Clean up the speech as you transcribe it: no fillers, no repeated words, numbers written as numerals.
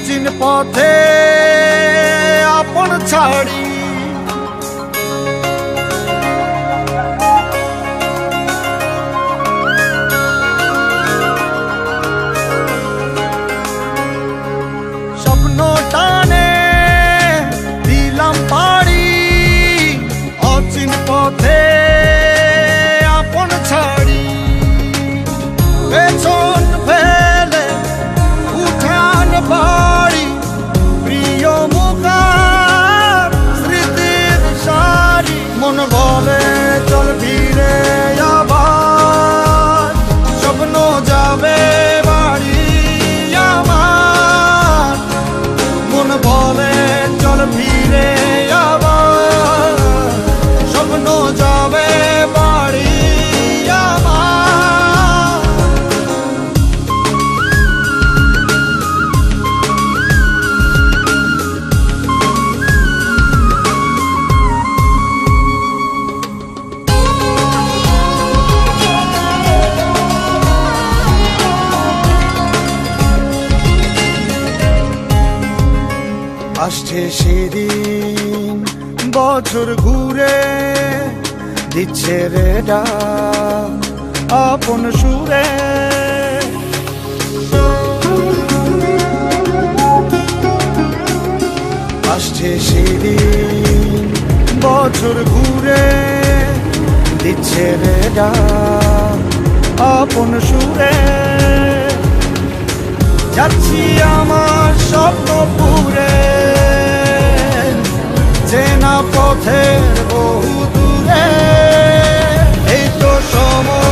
অচিন পথে আপন ছাড়ি স্বপ্ন টানে দিলাম পাড়ি অচিন পথে আপন ছাড়ি পেছন ফেলে উঠান বাড়ি প্রিয় মুখার স্মৃতির সারি মন বলে চল ফিরে আবার স্বপ্ন যাবে বাড়ি আমার মন বলে চল ফিরে আবার স্বপ্ন যাবে বাড়ি আমার আসছে সেদিন বছর ঘুরে দিচ্ছে রে ডাক আপন সুরে আসছে সেদিন বছর ঘুরে দিচ্ছে রে ডাক আপন সুরে যাচ্ছি আমার স্বপ্নপুরে চেনা পথের বহু দূরে এই তো সময়